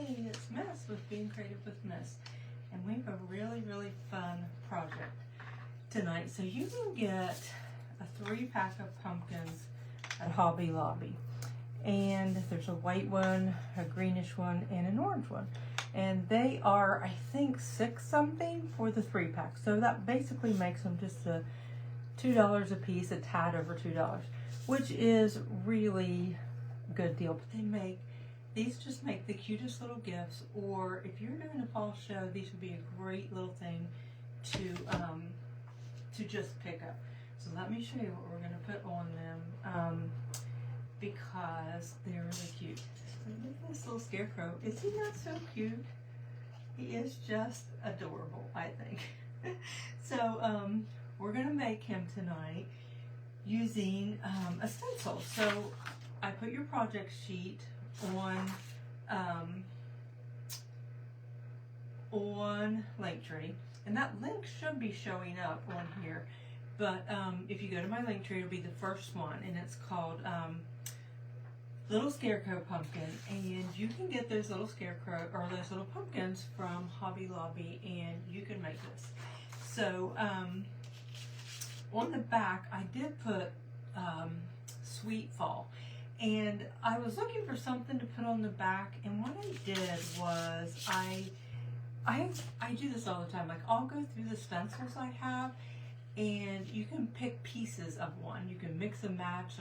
Hey, it's Miss with Being Creative with Miss. And we have a really, really fun project tonight. So you can get a 3-pack of pumpkins at Hobby Lobby. And there's a white one, a greenish one, and an orange one. And they are, I think, $6 something for the 3-pack. So that basically makes them just a $2 a piece, a tad over $2, which is really a good deal. But these just make the cutest little gifts, or if you're doing a fall show, these would be a great little thing to just pick up. So let me show you what we're going to put on them because they're really cute. Look at this little scarecrow. Is he not so cute? He is just adorable, I think. So we're going to make him tonight using a stencil. So I put your project sheet on Linktree, and that link should be showing up on here, but if you go to my Linktree, it'll be the first one, and it's called Little Scarecrow Pumpkin, and you can get those little scarecrow or those little pumpkins from Hobby Lobby, and you can make this. So on the back I did put Sweet Fall. And I was looking for something to put on the back, and what I did was I do this all the time. Like, I'll go through the stencils I have, and you can pick pieces of one. You can mix and match.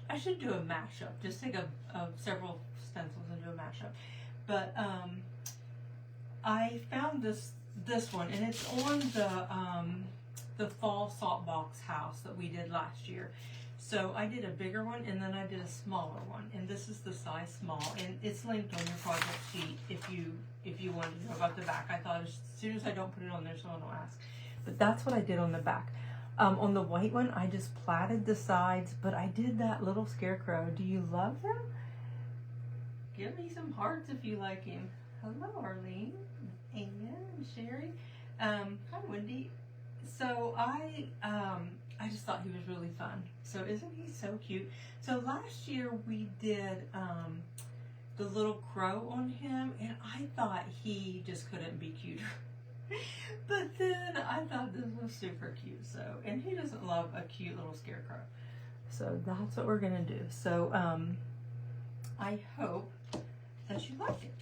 I should do a mashup. Just take several stencils and do a mashup. But I found this one, and it's on the fall salt box house that we did last year. So I did a bigger one, and then I did a smaller one, and this is the size small, and it's linked on your project sheet if you wanted to know about the back. I thought as soon as I don't put it on there, someone will ask. But that's what I did on the back. On the white one, I just platted the sides, but I did that little scarecrow. Do you love him? Give me some hearts if you like him. Hello, Arlene, and Sherry. Hi, Wendy. So I just thought he was really fun. So isn't he so cute? So last year we did the little crow on him, and I thought he just couldn't be cuter. But then I thought this was super cute. So, and he doesn't love a cute little scarecrow. So that's what we're gonna do. So I hope that you like it.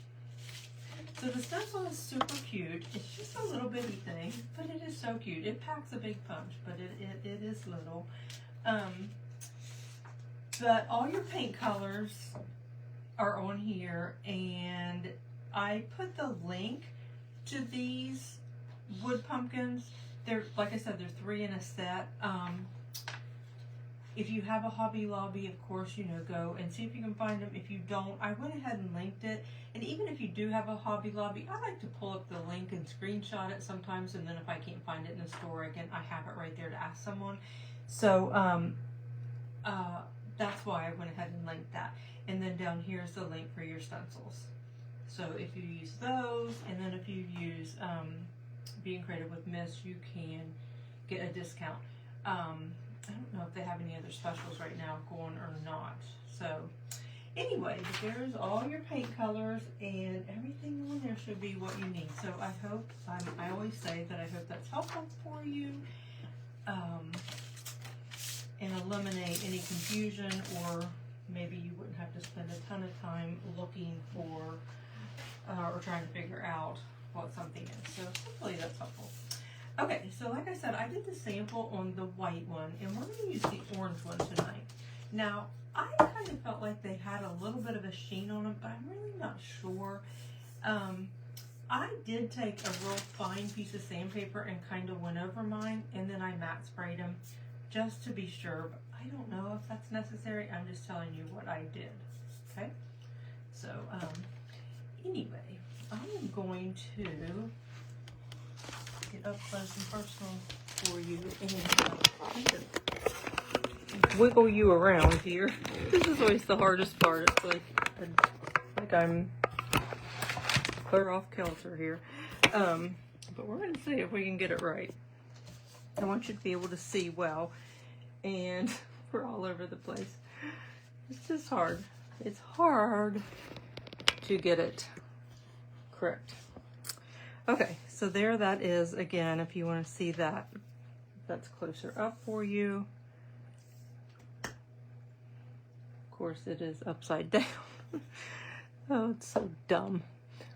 So the stencil is super cute. It's just a little bitty thing, but it is so cute. It packs a big punch, but it is little. But all your paint colors are on here, and I put the link to these wood pumpkins. They're, like I said, they're 3 in a set. If you have a Hobby Lobby, of course, go and see if you can find them. If you don't, I went ahead and linked it. And even if you do have a Hobby Lobby, I like to pull up the link and screenshot it sometimes. And then if I can't find it in the store, I have it right there to ask someone. So that's why I went ahead and linked that. And then down here is the link for your stencils. So if you use those, and then if you use Being Creative with Miss, you can get a discount. I don't know if they have any other specials right now going or not. So anyway, there's all your paint colors, and everything on there should be what you need. So I hope, I always say that I hope that's helpful for you, and eliminate any confusion, or maybe you wouldn't have to spend a ton of time looking for or trying to figure out what something is. So hopefully that's helpful. Okay, so like I said, I did the sample on the white one, and we're going to use the orange one tonight. Now, I kind of felt like they had a little bit of a sheen on them, but I'm really not sure. I did take a real fine piece of sandpaper and kind of went over mine, and then I matte sprayed them just to be sure, but I don't know if that's necessary. I'm just telling you what I did, okay? So, anyway, I am going to get up close and personal for you and wiggle you around here. This is always the hardest part. It's like I'm clear off kilter here. But we're going to see if we can get it right. I want you to be able to see well, and we're all over the place. It's just hard. It's hard to get it Correct. Okay, so there that is again, if you want to see that, that's closer up for you. Of course, it is upside down. Oh, it's so dumb.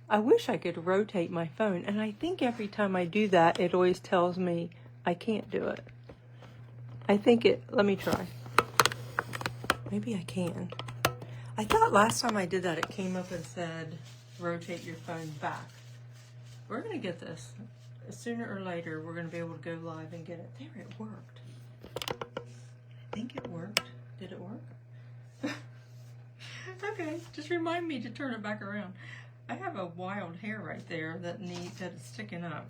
I wish I could rotate my phone, and I think every time I do that, it always tells me I can't do it. I think it, let me try. Maybe I can. I thought last time I did that, it came up and said, rotate your phone back. We're gonna get this. Sooner or later, we're gonna be able to go live and get it. There, it worked. I think it worked. Did it work? Okay, just remind me to turn it back around. I have a wild hair right there that is sticking up.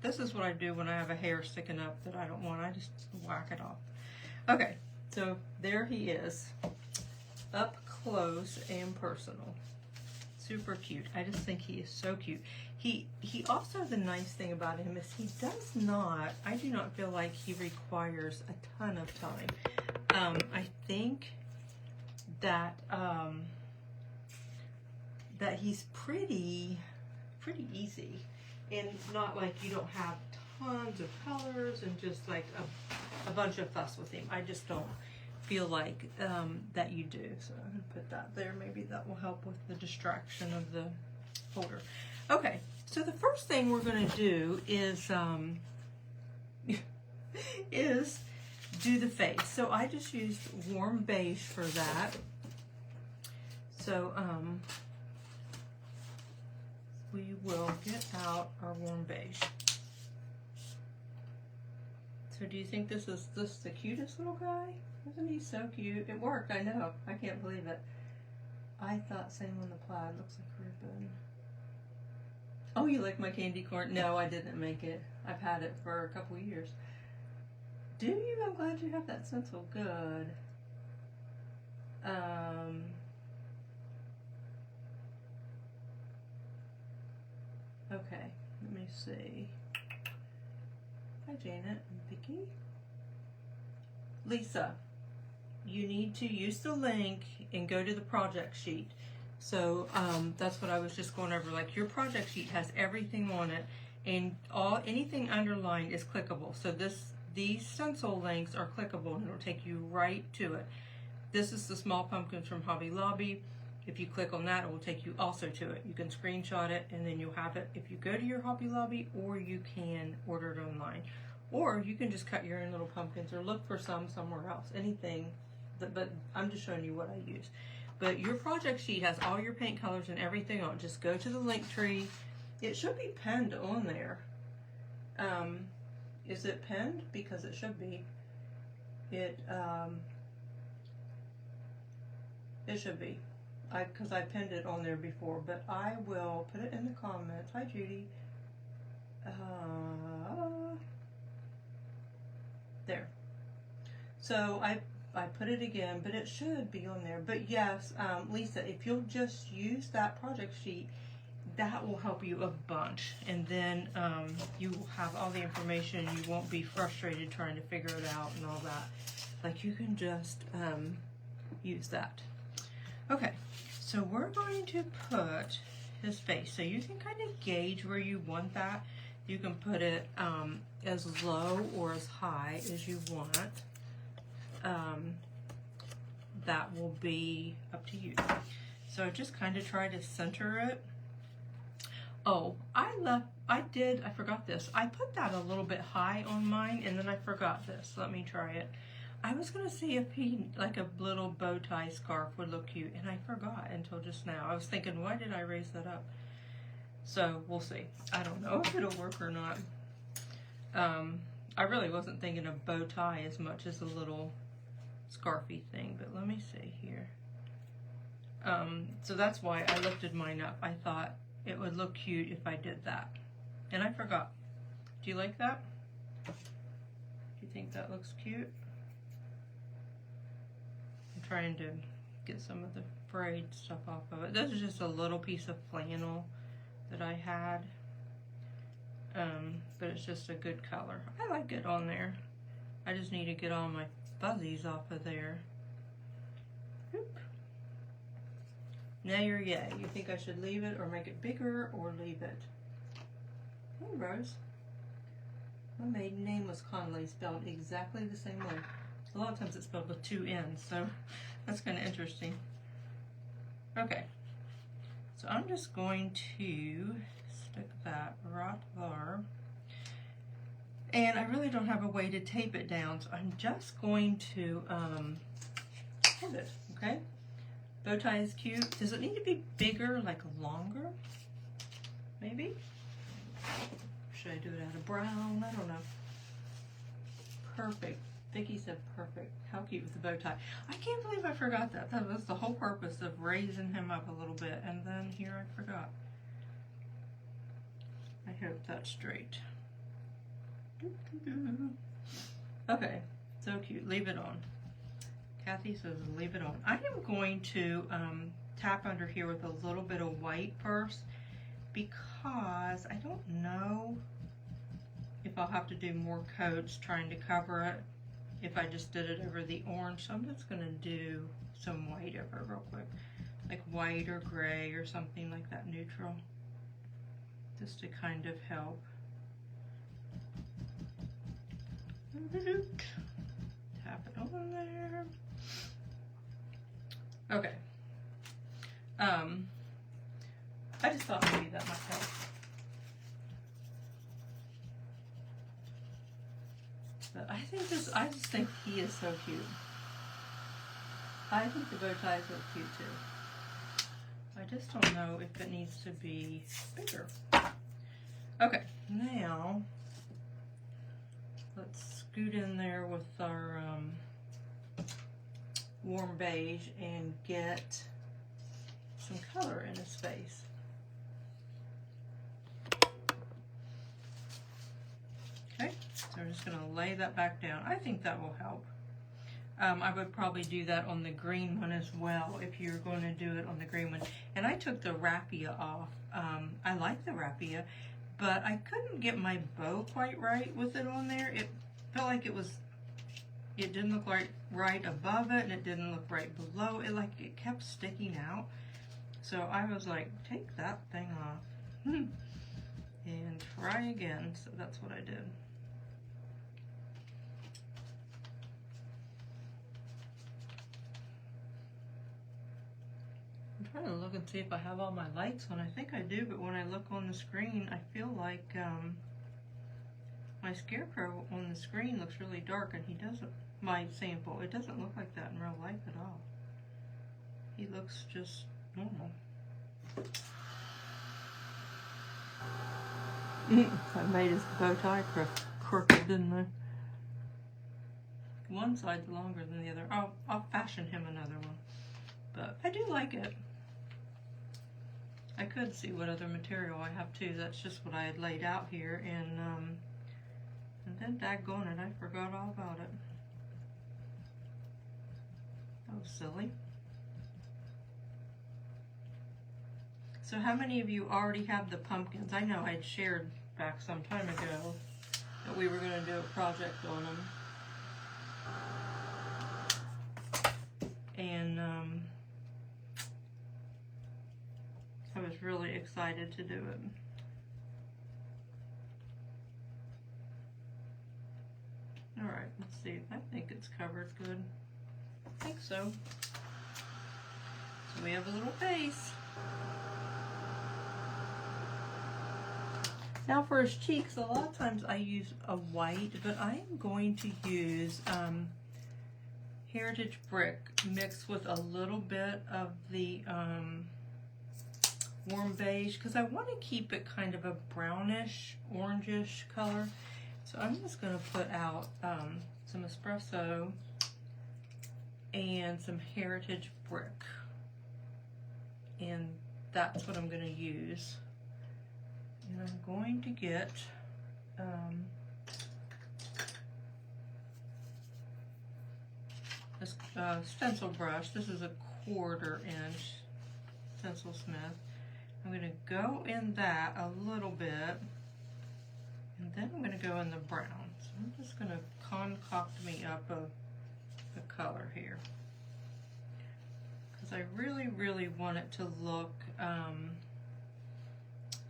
This is what I do when I have a hair sticking up that I don't want. I just whack it off. Okay, so there he is, up close and personal. Super cute. I just think he is so cute. He also, the nice thing about him is he does not, I do not feel like he requires a ton of time. I think that that he's pretty easy, and not like you don't have tons of colors and just like a bunch of fuss with him. I just don't feel like that you do. So I'm gonna put that there. Maybe that will help with the distraction of the holder. Okay, so the first thing we're gonna do is is do the face. So I just used warm beige for that. So we will get out our warm beige. So do you think this is the cutest little guy? Isn't he so cute? It worked, I know. I can't believe it. I thought same on the plaid. Looks like ribbon. Oh, you like my candy corn? No, I didn't make it. I've had it for a couple years. Do you? I'm glad you have that stencil. Good. Okay, let me see. Hi, Janet and Vicky. Lisa, you need to use the link and go to the project sheet. So that's what I was just going over. Like, your project sheet has everything on it, and anything underlined is clickable. So these stencil links are clickable, and it'll take you right to it. This is the small pumpkins from Hobby Lobby. If you click on that, it will take you also to it. You can screenshot it, and then you'll have it if you go to your Hobby Lobby, or you can order it online. Or you can just cut your own little pumpkins or look for some somewhere else. Anything, but I'm just showing you what I use. But your project sheet has all your paint colors and everything on. Just go to the link tree. It should be pinned on there. Is it pinned? Because it should be. It should be. Because I pinned it on there before, but I will put it in the comments. Hi, Judy. There. So I put it again, but it should be on there. But yes, Lisa, if you'll just use that project sheet, that will help you a bunch. And then you will have all the information. You won't be frustrated trying to figure it out and all that. Like, you can just use that. Okay, so we're going to put his face. So you can kind of gauge where you want that. You can put it as low or as high as you want. That will be up to you. So just kind of try to center it. Oh, I forgot this. I put that a little bit high on mine, and then I forgot this. Let me try it. I was gonna see if like a little bow tie scarf would look cute, and I forgot until just now. I was thinking, why did I raise that up? So we'll see. I don't know if it'll work or not. I really wasn't thinking of bow tie as much as a little scarfy thing, but let me see here. So that's why I lifted mine up. I thought it would look cute if I did that, and I forgot. Do you like that? Do you think that looks cute? I'm trying to get some of the frayed stuff off of it. This is just a little piece of flannel that I had, but it's just a good color. I like it on there. I just need to get all my fuzzies off of there. Oop. Now you're yay. You think I should leave it or make it bigger or leave it? Hey, Rose. My maiden name was Conley, spelled exactly the same way. A lot of times it's spelled with 2 N's, so that's kind of interesting. Okay, so I'm just going to stick that right there. And I really don't have a way to tape it down, so I'm just going to hold it, okay? Bow tie is cute. Does it need to be bigger, like longer? Maybe? Should I do it out of brown? I don't know. Perfect. Vicky said perfect. How cute with the bow tie. I can't believe I forgot that. That was the whole purpose of raising him up a little bit, and then here I forgot. I hope that's straight. Okay, so cute. Leave it on. Kathy says leave it on. I am going to tap under here with a little bit of white first, because I don't know if I'll have to do more coats trying to cover it if I just did it over the orange. So I'm just going to do some white over it real quick, like white or gray or something like that, neutral, just to kind of help. Tap it over there. Okay. I just thought maybe that might help. But I just think he is so cute. I think the bow ties look cute too. I just don't know if it needs to be bigger. Okay, now let's scoot in there with our warm beige and get some color in his face. Okay, so we're just going to lay that back down. I think that will help. I would probably do that on the green one as well if you're going to do it on the green one. And I took the raffia off. I like the raffia, but I couldn't get my bow quite right with it on there. It felt like it didn't look right above it, and it didn't look right below it. Like it kept sticking out. So I was like, take that thing off and try again. So that's what I did. I'm trying to look and see if I have all my lights on. I think I do, but when I look on the screen, I feel like my Scarecrow on the screen looks really dark, and he doesn't, my sample, it doesn't look like that in real life at all. He looks just normal. I made his bow tie crooked, didn't I? One side's longer than the other. I'll fashion him another one. But I do like it. I could see what other material I have too. That's just what I had laid out here, and then daggone it, I forgot all about it. That was silly. So how many of you already have the pumpkins? I know I'd shared back some time ago that we were going to do a project on them. And I was really excited to do it. All right, let's see. I think it's covered good. I think so. So we have a little face. Now for his cheeks, a lot of times I use a white, but I am going to use Heritage Brick mixed with a little bit of the warm beige, because I want to keep it kind of a brownish, orangish color. So I'm just going to put out some espresso and some Heritage Brick, and that's what I'm going to use. And I'm going to get this stencil brush. This is a 1/4 inch stencil Smith. I'm going to go in that a little bit, and then I'm going to go in the brown. So I'm just going to concoct me up a color here, because I really, really want it to look,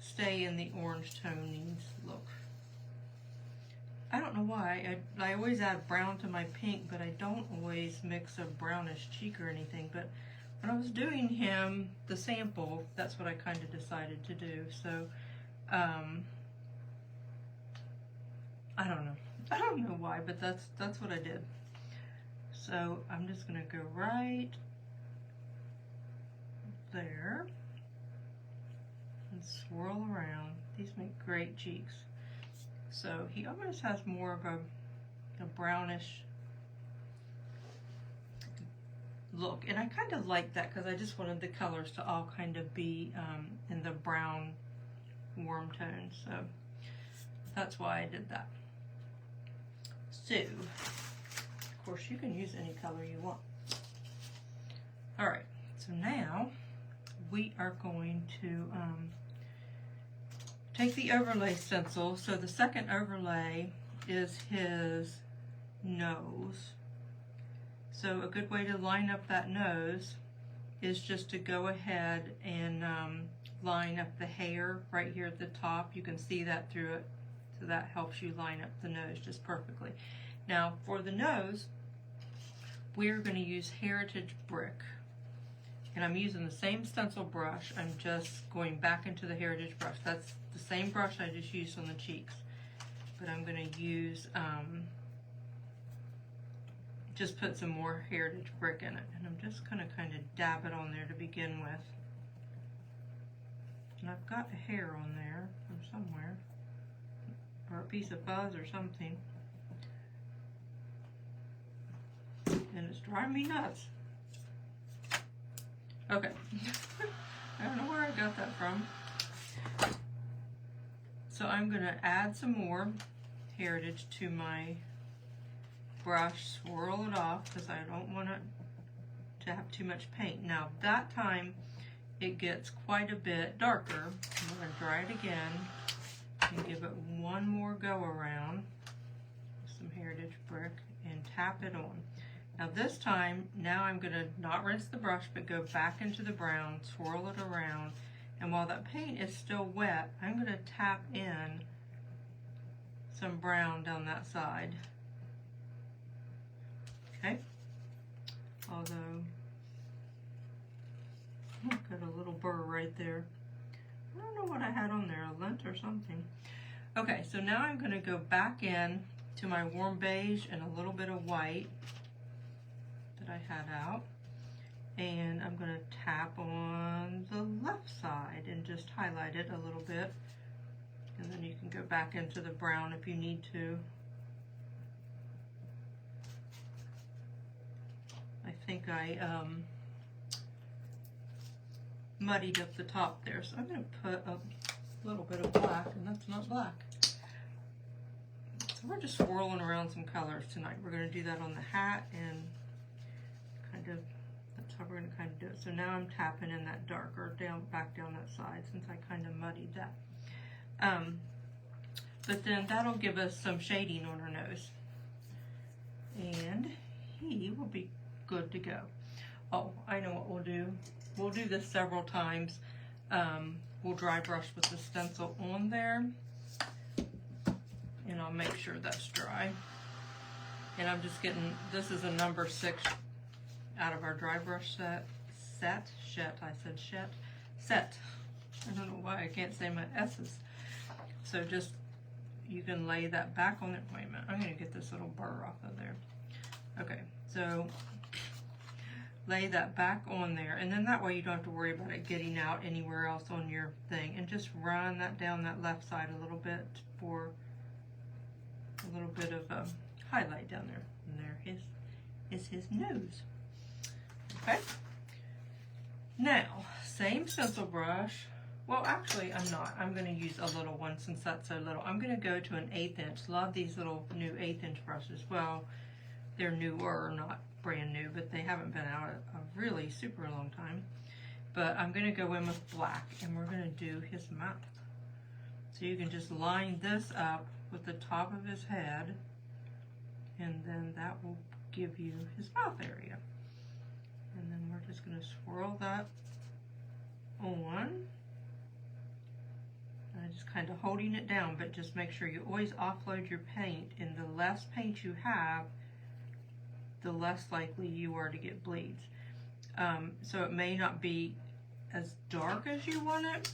stay in the orange tonings look. I don't know why. I always add brown to my pink, but I don't always mix a brownish cheek or anything. But when I was doing him, the sample, that's what I kind of decided to do. So, I don't know. I don't know why, but that's what I did. So I'm just gonna go right there and swirl around. These make great cheeks. So he almost has more of a brownish look, and I kind of like that because I just wanted the colors to all kind of be in the brown warm tone. So that's why I did that. So of course you can use any color you want. All right, so now we are going to take the overlay stencil. So the second overlay is his nose. So a good way to line up that nose is just to go ahead and line up the hair right here at the top. You can see that through it, so that helps you line up the nose just perfectly. Now for the nose, we're going to use Heritage Brick. And I'm using the same stencil brush. I'm just going back into the Heritage brush. That's the same brush I just used on the cheeks. But I'm going to use, just put some more Heritage Brick in it. And I'm just going to kind of dab it on there to begin with. And I've got a hair on there from somewhere. Or a piece of fuzz or something. And it's driving me nuts. Okay, I don't know where I got that from. So I'm gonna add some more Heritage to my brush, swirl it off because I don't want it to have too much paint. Now that time it gets quite a bit darker. I'm gonna dry it again and give it one more go around with some Heritage Brick and tap it on. Now this time, now I'm going to not rinse the brush, but go back into the brown, swirl it around, and while that paint is still wet, I'm going to tap in some brown down that side. Okay? Although, I've got a little burr right there. I don't know what I had on there, a lint or something. Okay, so now I'm going to go back in to my warm beige and a little bit of white that I had out, and I'm going to tap on the left side and just highlight it a little bit, and then you can go back into the brown if you need to. I think I muddied up the top there, so I'm going to put a little bit of black, and that's not black. So we're just swirling around some colors tonight. We're going to do that on the hat, and that's how we're going to kind of do it. So now I'm tapping in that darker back down that side, since I kind of muddied that. But then that'll give us some shading on our nose, and he will be good to go. Oh, I know what we'll do. We'll do this several times. We'll dry brush with the stencil on there, and I'll make sure that's dry. And I'm just getting, this is a number 6 out of our dry brush set. I don't know why I can't say my S's. So just, you can lay that back on it. Wait a minute, I'm going to get this little burr off of there. Okay, so lay that back on there, and then that way you don't have to worry about it getting out anywhere else on your thing. And just run that down that left side a little bit for a little bit of highlight down there. And there is his nose. Okay. Now, same stencil brush. Well, actually, I'm not. I'm going to use a little one since that's so little. I'm going to go to an 1/8 inch. Love these little new 1/8 inch brushes. Well, they're newer, not brand new, but they haven't been out a really super long time. But I'm going to go in with black, and we're going to do his mouth. So you can just line this up with the top of his head, and then that will give you his mouth area. And then we're just going to swirl that on. Just kind of holding it down, but just make sure you always offload your paint, and the less paint you have, the less likely you are to get bleeds. So it may not be as dark as you want it,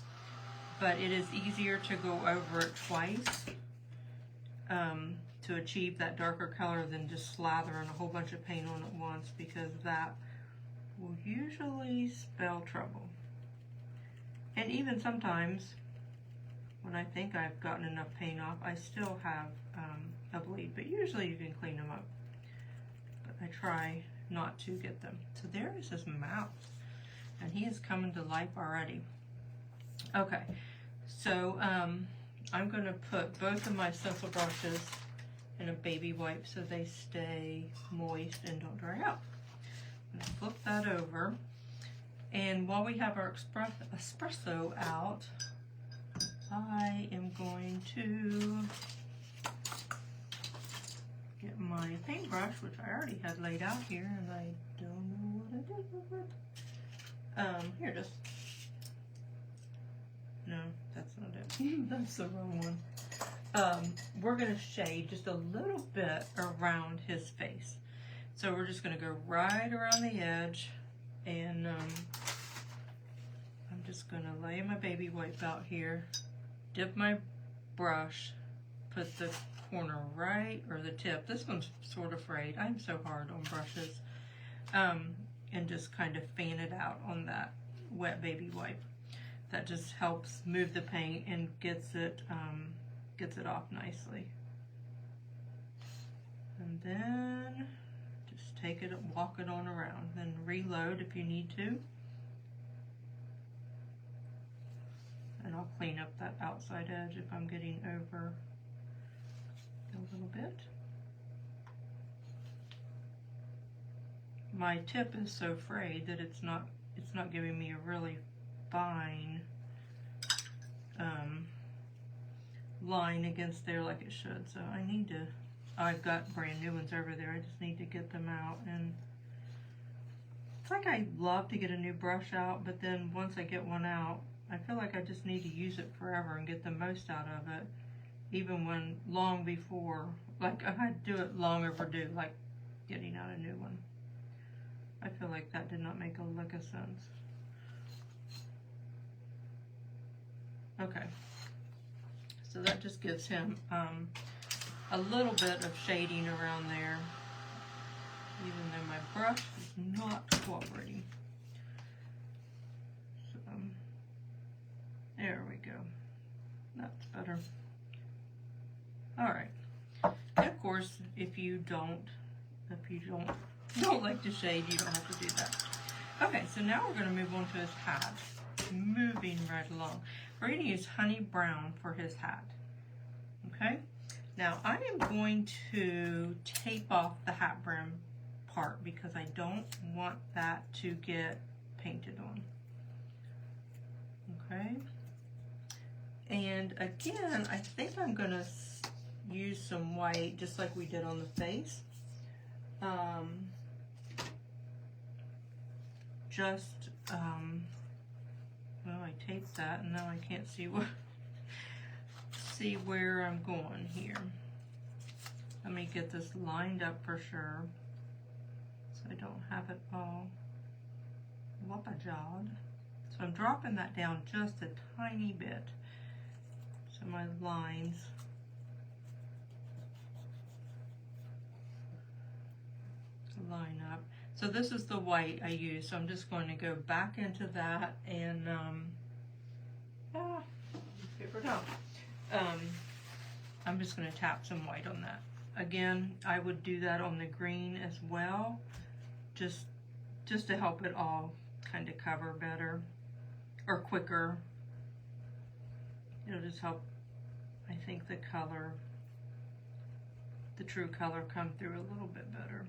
but it is easier to go over it twice to achieve that darker color than just slathering a whole bunch of paint on at once, because that will usually spell trouble. And even sometimes, when I think I've gotten enough paint off, I still have a bleed, but usually you can clean them up. But I try not to get them. So there is his mouth, and he is coming to life already. Okay, so I'm going to put both of my stencil brushes in a baby wipe so they stay moist and don't dry out. I'm going to flip that over, and while we have our espresso out, I am going to get my paintbrush, which I already had laid out here, and I don't know what I did with it. Here it is. No, that's not it. That's the wrong one. We're going to shade just a little bit around his face. So we're just going to go right around the edge, and I'm just going to lay my baby wipe out here. Dip my brush, put the corner right, or the tip. This one's sort of frayed. I'm so hard on brushes. And just kind of fan it out on that wet baby wipe. That just helps move the paint and gets it off nicely. And then just take it, walk it on around. Then reload if you need to. And I'll clean up that outside edge if I'm getting over a little bit. My tip is so frayed that it's not giving me a really fine line against there like it should. So I need to, I've got brand new ones over there. I just need to get them out. And it's like I love to get a new brush out, but then once I get one out, I feel like I just need to use it forever and get the most out of it, even when long before, like I had to do it long overdue, like getting out a new one. I feel like that did not make a lick of sense. Okay, so that just gives him a little bit of shading around there, even though my brush is not cooperating. There we go. That's better. All right. And of course, if you don't like to shade, you don't have to do that. Okay, so now we're going to move on to his hat. Moving right along. We're going to use honey brown for his hat. Okay. Now I am going to tape off the hat brim part because I don't want that to get painted on. Okay. And again, I think I'm going to use some white, just like we did on the face. Well, I taped that, and now I can't see where I'm going here. Let me get this lined up for sure, so I don't have it all whoop-a-jawed. So I'm dropping that down just a tiny bit, so my lines line up. So this is the white I use, so I'm just going to go back into that and paper towel. I'm just going to tap some white on that. Again, I would do that on the green as well, just to help it all kind of cover better or quicker. It'll just help, I think, the color, the true color, come through a little bit better.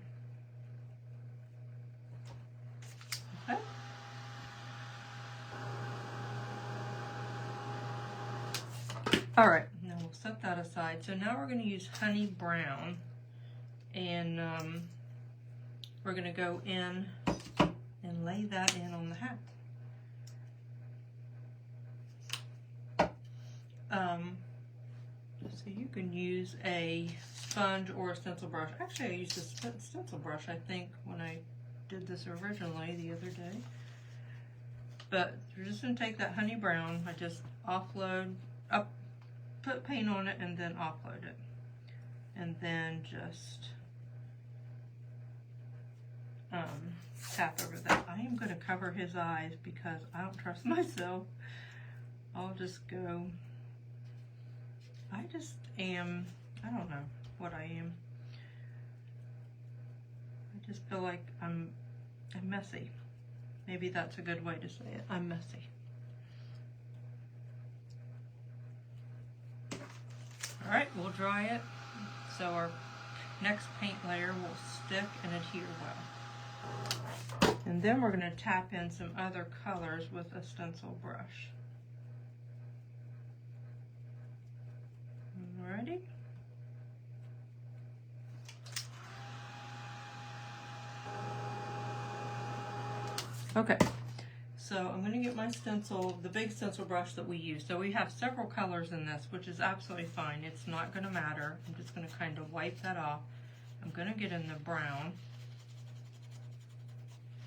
Okay. All right, now we'll set that aside. So now we're going to use honey brown, and we're going to go in and lay that in on the hat. So you can use a sponge or a stencil brush. Actually, I used a stencil brush, I think, when I did this originally the other day. But we're just going to take that honey brown. I just put paint on it and then offload it. And then just tap over that. I am going to cover his eyes because I don't trust myself. I'll just go. I just am, I don't know what I am. I just feel like I'm messy. Maybe that's a good way to say it. I'm messy. All right, we'll dry it so our next paint layer will stick and adhere well. And then we're going to tap in some other colors with a stencil brush. Alrighty. Okay, so I'm going to get my stencil, the big stencil brush that we use. So we have several colors in this, which is absolutely fine. It's not going to matter. I'm just going to kind of wipe that off. I'm going to get in the brown.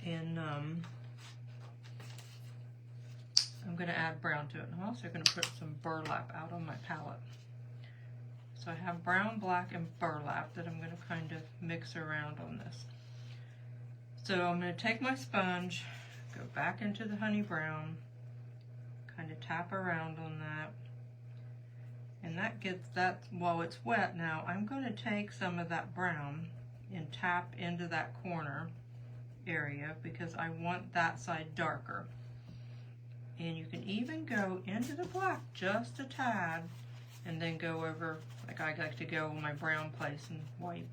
And I'm going to add brown to it. I'm also going to put some burlap out on my palette. So I have brown, black, and burlap that I'm going to kind of mix around on this. So I'm going to take my sponge, go back into the honey brown, kind of tap around on that. And that gets that, while it's wet now, I'm going to take some of that brown and tap into that corner area because I want that side darker. And you can even go into the black just a tad and then go over, like I like to go on my brown place and wipe.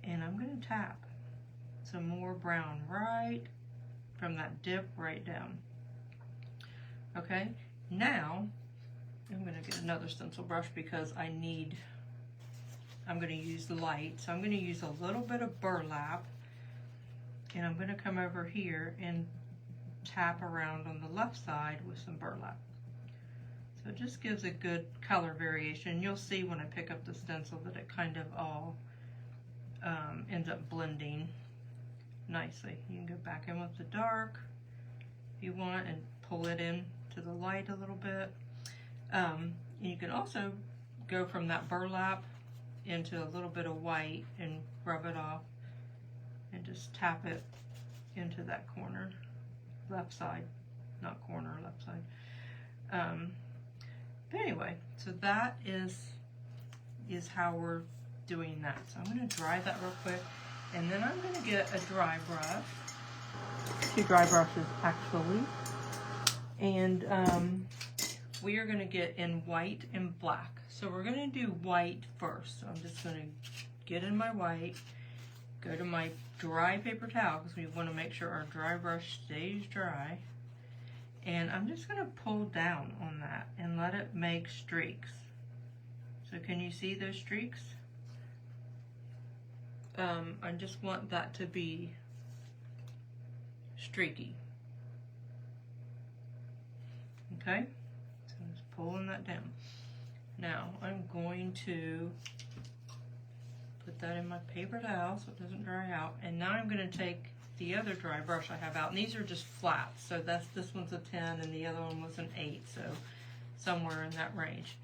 And I'm going to tap some more brown right from that dip right down. Okay, now I'm going to get another stencil brush because I'm going to use the light. So I'm going to use a little bit of burlap and I'm going to come over here and tap around on the left side with some burlap. So it just gives a good color variation. You'll see when I pick up the stencil that it kind of all ends up blending nicely. You can go back in with the dark if you want and pull it in to the light a little bit. And you can also go from that burlap into a little bit of white and rub it off and just tap it into that corner, left side, not corner, left side. But anyway, so that is how we're doing that. So I'm going to dry that real quick, and then I'm going to get a dry brush, 2 dry brushes actually, and we are going to get in white and black. So we're going to do white first. So I'm just going to get in my white, go to my dry paper towel because we want to make sure our dry brush stays dry. And I'm just going to pull down on that and let it make streaks. So can you see those streaks? I just want that to be streaky. Okay, so I'm just pulling that down. Now I'm going to put that in my paper towel so it doesn't dry out. And now I'm going to take the other dry brush I have out, and these are just flat. So this one's a 10 and the other one was an 8, so somewhere in that range.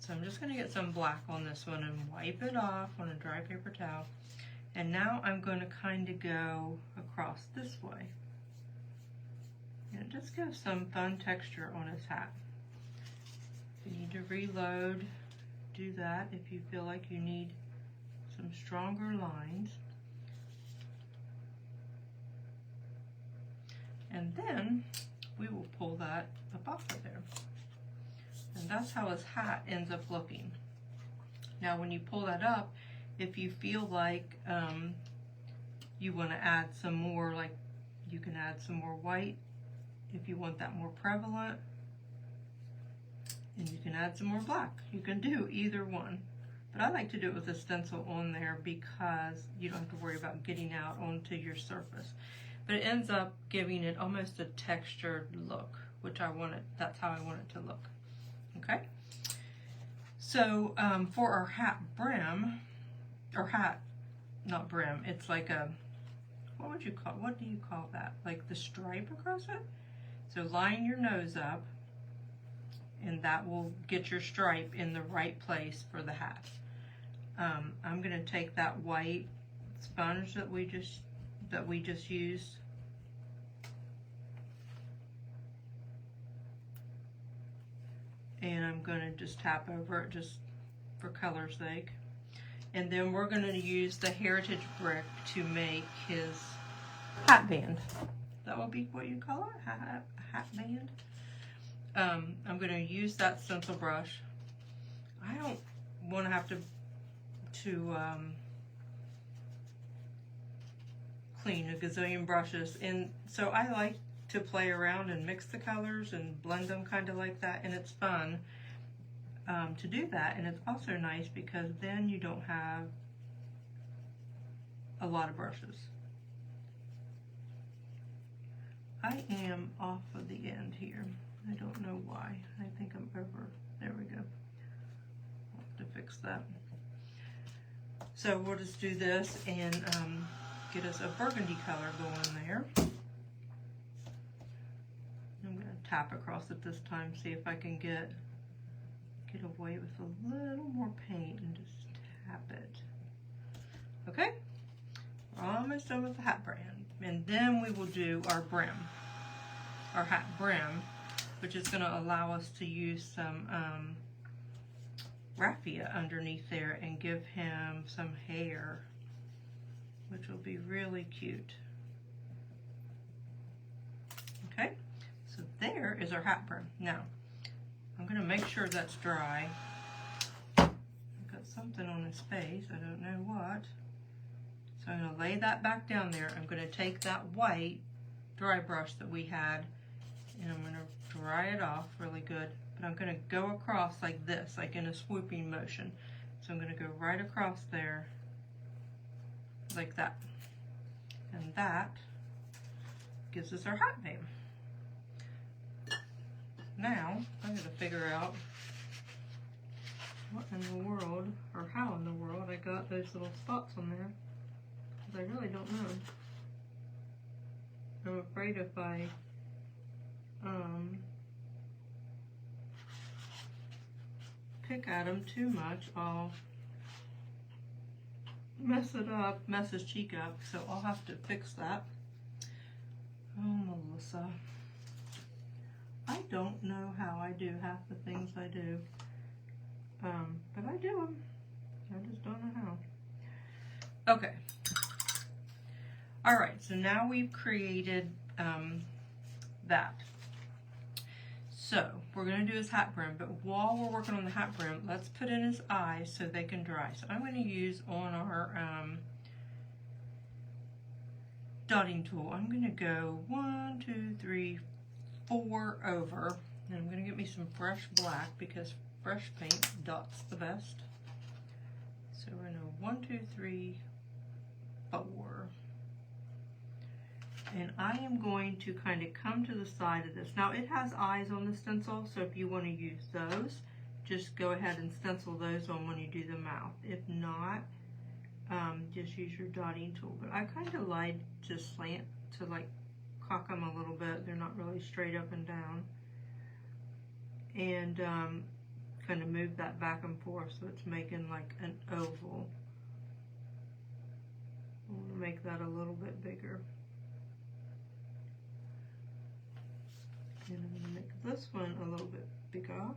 So I'm just going to get some black on this one and wipe it off on a dry paper towel. And now I'm going to kind of go across this way. And just give some fun texture on his hat. If you need to reload, do that if you feel like you need some stronger lines. And then we will pull that up off of there. And that's how his hat ends up looking. Now when you pull that up, if you feel like you want to add some more, like you can add some more white if you want that more prevalent, and you can add some more black. You can do either one, but I like to do it with a stencil on there because you don't have to worry about getting out onto your surface. but it ends up giving it almost a textured look, which I want it, that's how I want it to look. Okay, so for our hat brim, or hat, not brim, it's like a, what do you call that? Like the stripe across it? So line your nose up, and that will get your stripe in the right place for the hat. I'm gonna take that white sponge that we just used, and I'm gonna just tap over it just for color's sake. And then we're gonna use the heritage brick to make his hat band. That will be what you call it, hat band. I'm gonna use that stencil brush. I don't want to have to clean a gazillion brushes, and so I like to play around and mix the colors and blend them kind of like that, and it's fun to do that. And it's also nice because then you don't have a lot of brushes. I am off of the end here. I don't know why. I think I'm over. There we go. I'll have to fix that. So we'll just do this and get us a burgundy color going there. I'm going to tap across it this time, see if I can get away with a little more paint and just tap it. Okay, we're almost done with the hat brim. And then we will do our brim, our hat brim, which is going to allow us to use some raffia underneath there and give him some hair, which will be really cute. Okay, so there is our hat brim. Now, I'm going to make sure that's dry. I've got something on his face, I don't know what. So I'm going to lay that back down there. I'm going to take that white dry brush that we had, and I'm going to dry it off really good. But I'm going to go across like this, like in a swooping motion. So I'm going to go right across there, like that. And that gives us our hat band. Now, I'm going to figure out what in the world, or how in the world I got those little spots on there. Because I really don't know. I'm afraid if I pick at them too much, I'll mess it up, mess his cheek up, so I'll have to fix that. Oh, Melissa. I don't know how I do half the things I do, but I do them. I just don't know how. Okay. All right, so now we've created that. So we're going to do his hat brim, but while we're working on the hat brim, let's put in his eyes so they can dry. So I'm going to use on our dotting tool, I'm going to go 1, 2, 3, 4 over, and I'm going to get me some fresh black because fresh paint dots the best. So we're going to 1, 2, 3, 4. And I am going to kind of come to the side of this. Now it has eyes on the stencil, so if you want to use those, just go ahead and stencil those on when you do the mouth. If not, just use your dotting tool. But I kind of like to slant, to like cock them a little bit. They're not really straight up and down. And kind of move that back and forth so it's making like an oval. I want to make that a little bit bigger. And I'm going to make this one a little bit bigger.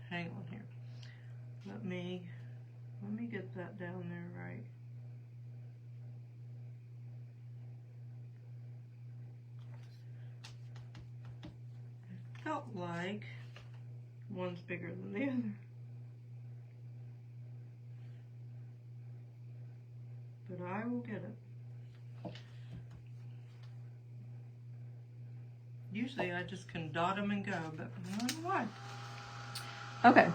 Hang on here. Let me get that down there right. It felt like one's bigger than the other. But I will get it. Usually I just can dot them and go, but I don't know why. Okay,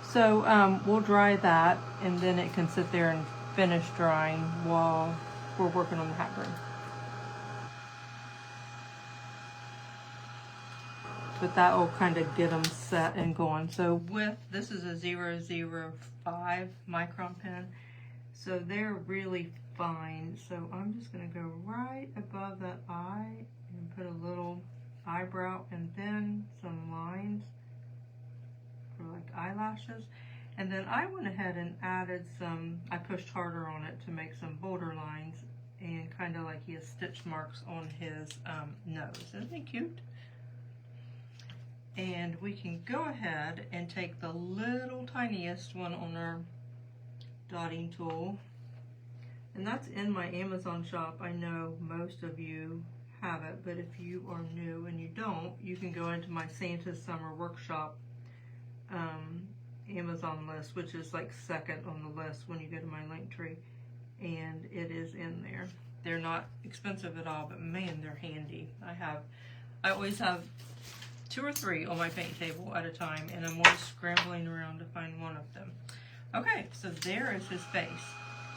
so we'll dry that, and then it can sit there and finish drying while we're working on the hat brim. But that will kind of get them set and going. So this is a 005 micron pen, so they're really fine. So I'm just going to go right above that eye and put a little eyebrow and then some lines for like eyelashes. And then I went ahead and added some, I pushed harder on it to make some bolder lines, and kind of like he has stitch marks on his nose. Isn't he cute? And we can go ahead and take the little tiniest one on our dotting tool. And that's in my Amazon shop. I know most of you have it, but if you are new and you don't, you can go into my Santa's Summer Workshop Amazon list, which is like second on the list when you go to my link tree, and it is in there. They're not expensive at all, but man, they're handy. I always have 2 or 3 on my paint table at a time, and I'm always scrambling around to find one of them. Okay, so there is his face.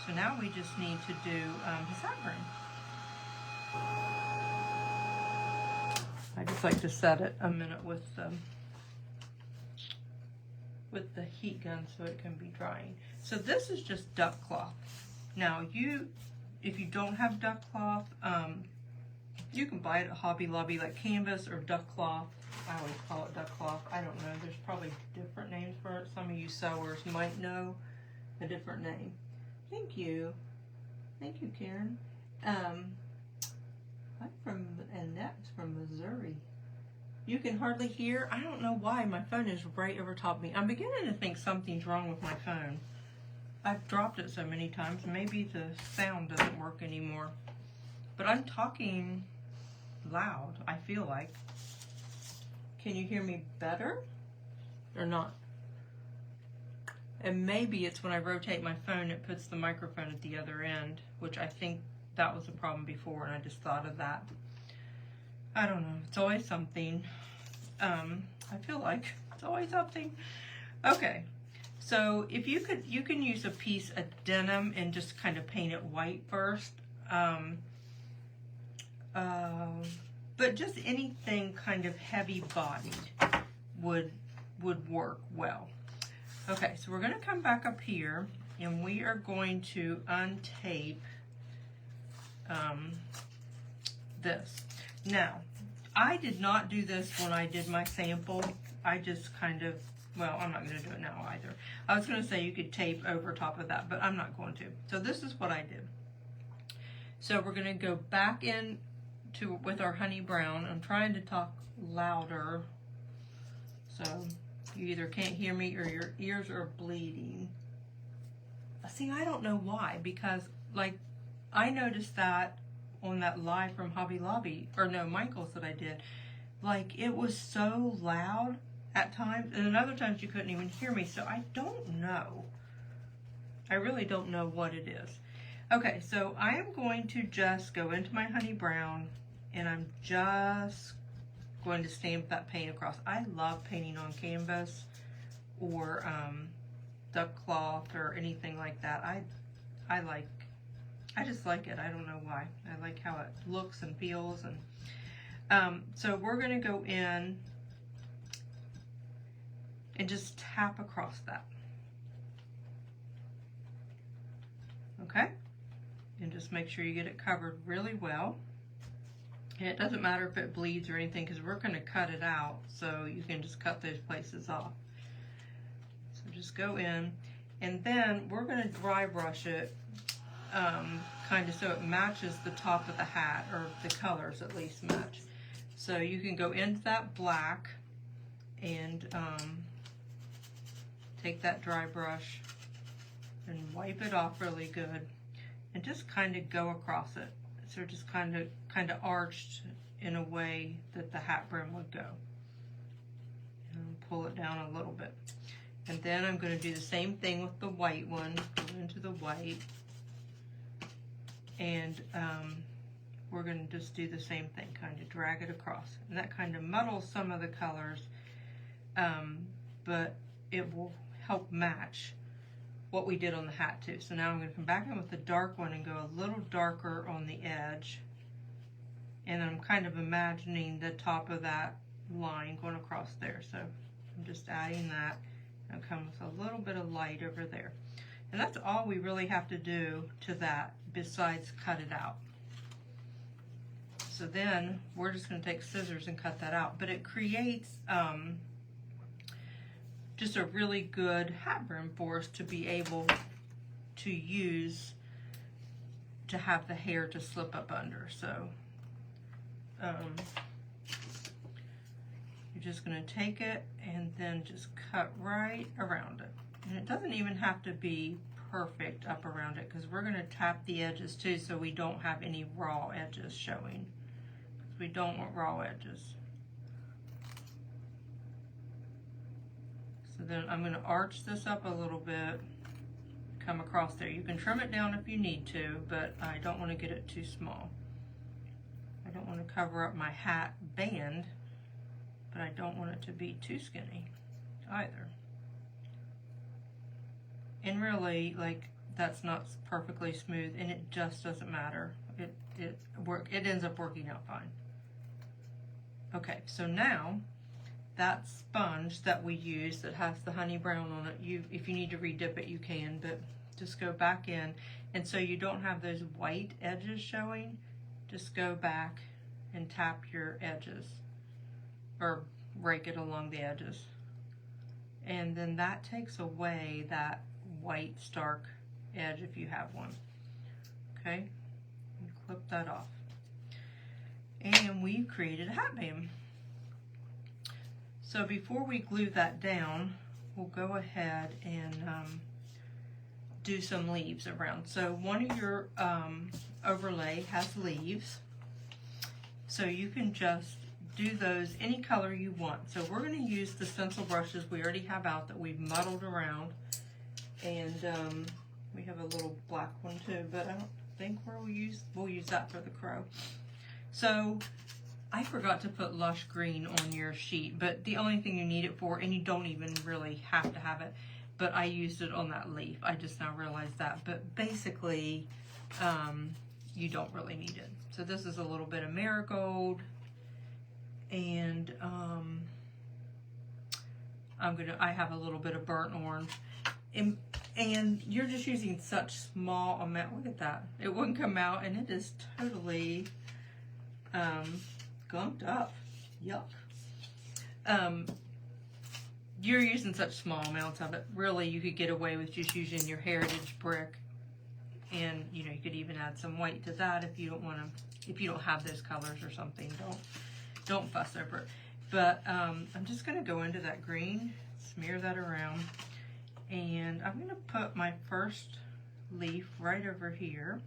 So now we just need to do his hat brim. I just like to set it a minute with the heat gun so it can be drying. So this is just duck cloth. Now if you don't have duck cloth, you can buy it at Hobby Lobby, like canvas or duck cloth. I always call it duck cloth. I don't know. There's probably different names for it. Some of you sewers might know a different name. Thank you. Thank you, Karen. I'm from Annette's from Missouri. You can hardly hear. I don't know why. My phone is right over top of me. I'm beginning to think something's wrong with my phone. I've dropped it so many times. Maybe the sound doesn't work anymore. But I'm talking loud, I feel like. Can you hear me better or not? And maybe it's when I rotate my phone, it puts the microphone at the other end, which I think that was a problem before, and I just thought of that. I don't know. It's always something. I feel like it's always something. Okay. So if you can use a piece of denim and just kind of paint it white first. But just anything kind of heavy bodied would work well. Okay, so we're going to come back up here and we are going to untape this. Now, I did not do this when I did my sample. I just kind of, well, I'm not going to do it now either. I was going to say you could tape over top of that, but I'm not going to. So this is what I did. So we're going to go back in with our honey brown. I'm trying to talk louder, so you either can't hear me or your ears are bleeding. See, I don't know why, because like I noticed that on that live from Hobby Lobby, or no, Michael's that I did, like it was so loud at times, and then other times you couldn't even hear me. So I don't know. I really don't know what it is. Okay, so I am going to just go into my honey brown, and I'm just going to stamp that paint across. I love painting on canvas or duck cloth or anything like that. I just like it. I don't know why. I like how it looks and feels. And so we're going to go in and just tap across that. Okay? And just make sure you get it covered really well. And it doesn't matter if it bleeds or anything, because we're going to cut it out, so you can just cut those places off. So just go in, and then we're going to dry brush it kind of so it matches the top of the hat, or the colors at least match. So you can go into that black and take that dry brush and wipe it off really good, and just kind of go across it. So just kind of arched in a way that the hat brim would go. And pull it down a little bit. And then I'm going to do the same thing with the white one. Go into the white and we're going to just do the same thing, kind of drag it across. And that kind of muddles some of the colors, but it will help match what we did on the hat too. So now I'm going to come back in with the dark one and go a little darker on the edge. And I'm kind of imagining the top of that line going across there. So I'm just adding that. And come with a little bit of light over there. And that's all we really have to do to that besides cut it out. So then we're just going to take scissors and cut that out. But it creates just a really good hat brim for us to be able to use to have the hair to slip up under. So you're just going to take it and then just cut right around it. And it doesn't even have to be perfect up around it, because we're going to tap the edges too, so we don't have any raw edges showing. We don't want raw edges. So then I'm going to arch this up a little bit, come across there. You can trim it down if you need to, but I don't want to get it too small. I don't want to cover up my hat band, but I don't want it to be too skinny either. And really, like, that's not perfectly smooth, and it just doesn't matter. It ends up working out fine. Okay, so now that sponge that we use that has the honey brown on it, if you need to redip it, you can, but just go back in. And so you don't have those white edges showing, just go back and tap your edges, or rake it along the edges. And then that takes away that white stark edge if you have one. Okay, and clip that off. And we've created a hat band. So before we glue that down, we'll go ahead and do some leaves around. So one of your overlay has leaves, so you can just do those any color you want. So we're going to use the stencil brushes we already have out that we've muddled around, and we have a little black one too, but I don't think we'll use that for the crow. So I forgot to put lush green on your sheet, but the only thing you need it for, and you don't even really have to have it, but I used it on that leaf. I just now realized that. But basically, you don't really need it. So this is a little bit of marigold, and I have a little bit of burnt orange. And you're just using such small amount. Look at that. It wouldn't come out, and it is totally gunked up. Yuck. You're using such small amounts of it. Really, you could get away with just using your heritage brick, and you could even add some white to that if you don't want to. If you don't have those colors or something, don't fuss over it. But I'm just going to go into that green, smear that around, and I'm going to put my first leaf right over here,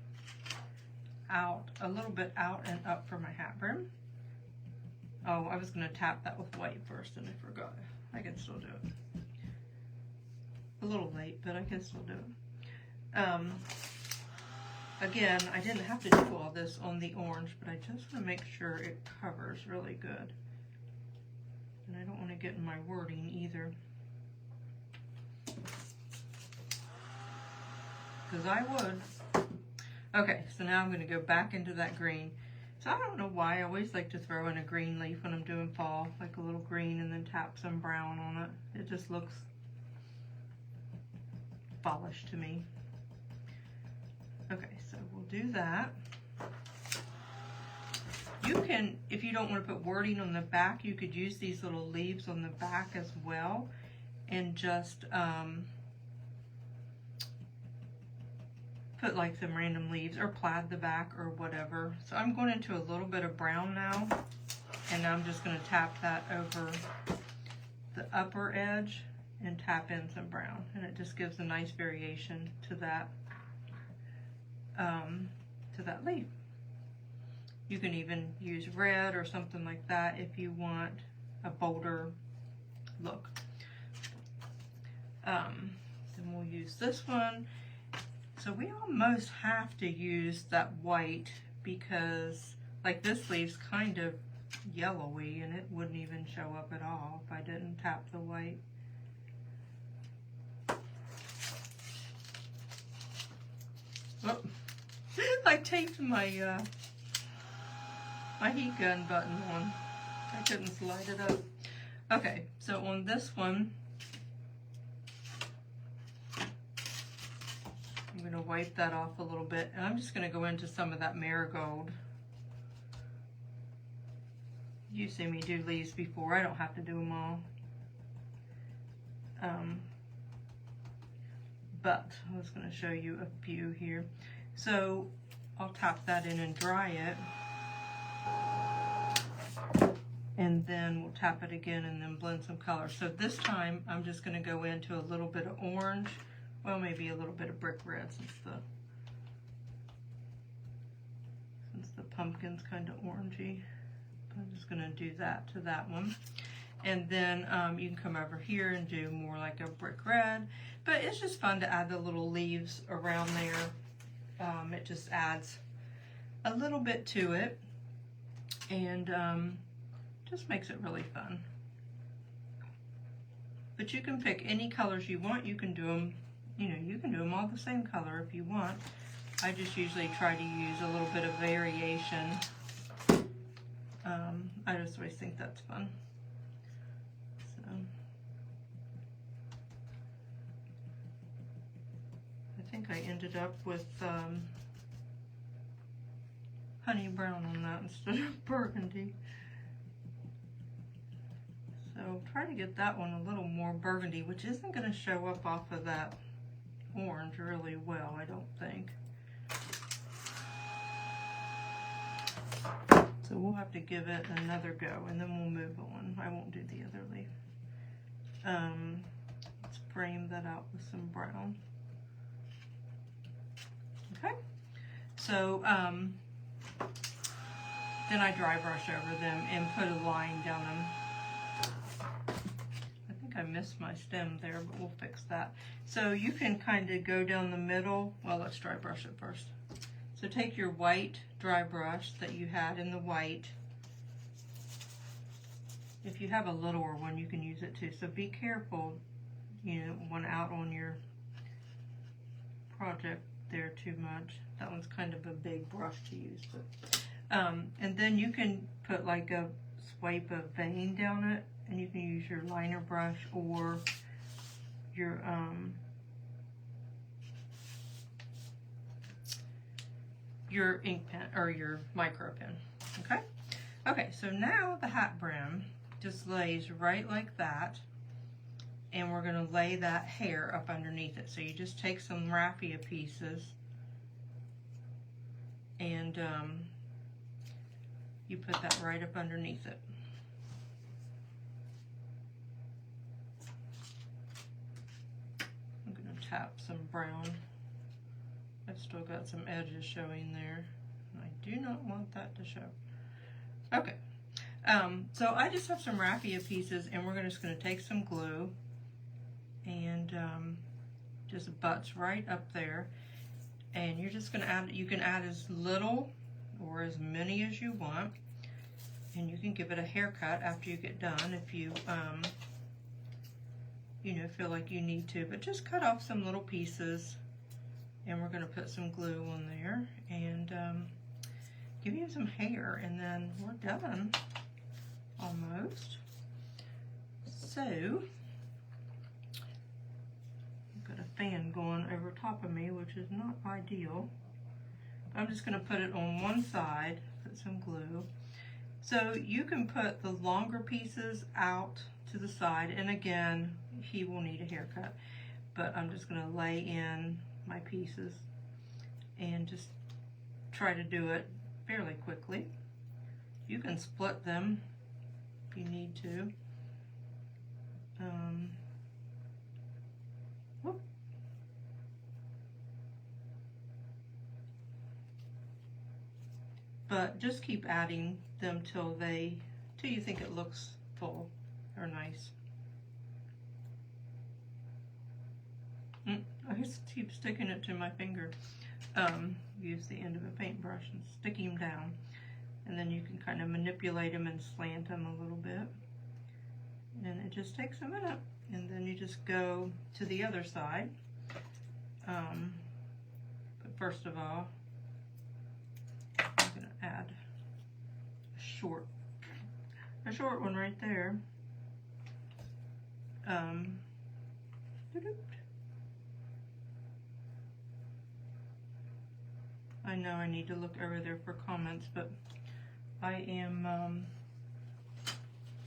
out a little bit out and up for my hat brim. Oh, I was going to tap that with white first, and I forgot. I can still do it. A little late, but I can still do it. Again, I didn't have to do all this on the orange, but I just want to make sure it covers really good. And I don't want to get in my wording either, because I would. Okay, so now I'm going to go back into that green. So I don't know why I always like to throw in a green leaf when I'm doing fall, like a little green, and then tap some brown on it. It just looks fallish to me. Okay, so we'll do that. You can, if you don't want to put wording on the back, you could use these little leaves on the back as well, and just put like some random leaves, or plaid the back or whatever. So I'm going into a little bit of brown now, and I'm just going to tap that over the upper edge and tap in some brown, and it just gives a nice variation to that leaf. You can even use red or something like that if you want a bolder look. Then we'll use this one. So we almost have to use that white because like this leave's kind of yellowy and it wouldn't even show up at all if I didn't tap the white. Oh, I taped my my heat gun button on. I couldn't slide it up. Okay, so on this one, I'm going to wipe that off a little bit, and I'm just going to go into some of that marigold. You see me do leaves before. I don't have to do them all. But I was going to show you a few here. So I'll tap that in and dry it. And then we'll tap it again and then blend some color. So this time I'm just going to go into a little bit of orange. Well, maybe a little bit of brick red since the pumpkin's kind of orangey. I'm just going to do that to that one. And then you can come over here and do more like a brick red. But it's just fun to add the little leaves around there. It just adds a little bit to it. And just makes it really fun. But you can pick any colors you want. You can do them, you know, you can do them all the same color if you want. I just usually try to use a little bit of variation. I just always think that's fun. So I think I ended up with honey brown on that instead of burgundy. So try to get that one a little more burgundy, which isn't going to show up off of that orange really well, I don't think. So we'll have to give it another go, and then we'll move on. I won't do the other leaf. Let's frame that out with some brown. Okay. So then I dry brush over them and put a line down them. I think I missed my stem there, but we'll fix that. So you can kind of go down the middle. Well, let's dry brush it first. So take your white dry brush that you had in the white. If you have a littler one, you can use it too. So be careful, you know, one out on your project there too much. That one's kind of a big brush to use. But, and then you can put like a swipe of vein down it, and you can use your liner brush or your ink pen or your micro pen. Okay? Okay, so now the hat brim just lays right like that, and we're going to lay that hair up underneath it. So you just take some raffia pieces and you put that right up underneath it. I'm going to tap some brown. I've still got some edges showing there. I do not want that to show. Okay, so I just have some raffia pieces, and we're just going to take some glue and just butts right up there. And you're just going to add, you can add as little or as many as you want, and you can give it a haircut after you get done if you, you know, feel like you need to. But just cut off some little pieces. And we're going to put some glue on there and give you some hair, and then we're done, almost. So, I've got a fan going over top of me, which is not ideal. I'm just going to put it on one side, put some glue. So you can put the longer pieces out to the side, and again, he will need a haircut, but I'm just going to lay in my pieces and just try to do it fairly quickly. You can split them if you need to. Whoop. But just keep adding them till you think it looks full or nice. I just keep sticking it to my finger. use the end of a paintbrush and stick him down. And then you can kind of manipulate him and slant him a little bit. And it just takes a minute. And then you just go to the other side. But first of all, I'm going to add a short one right there. I know I need to look over there for comments, but I am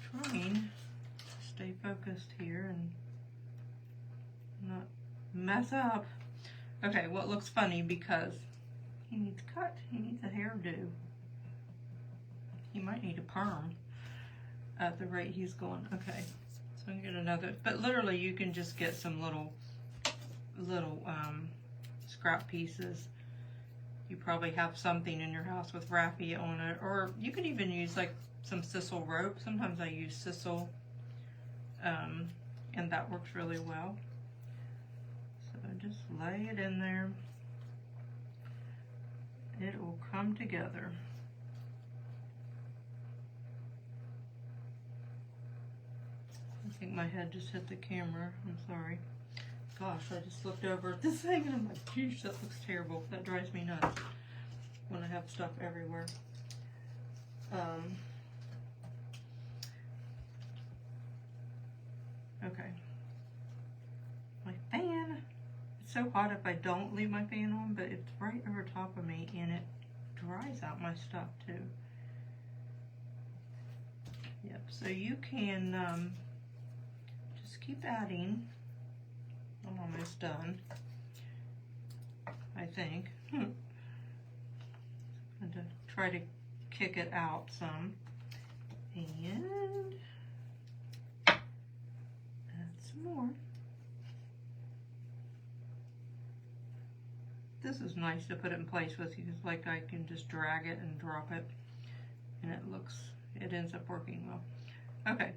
trying to stay focused here and not mess up. Okay, well, it looks funny because he needs cut. He needs a hairdo. He might need a perm at the rate he's going. Okay, so I'm gonna get another, but literally you can just get some little scrap pieces. You probably have something in your house with raffia on it, or you can even use like some sisal rope. Sometimes I use sisal, and that works really well. So just lay it in there. It will come together. I think my head just hit the camera. I'm sorry. Gosh, I just looked over at this thing and I'm like, geez, that looks terrible. That drives me nuts when I have stuff everywhere. Okay. My fan. It's so hot if I don't leave my fan on, but it's right over top of me and it dries out my stuff too. Yep, so you can just keep adding. I'm almost done, I think. I'm going to try to kick it out some. And add some more. This is nice to put it in place with because like I can just drag it and drop it and it ends up working well. Okay.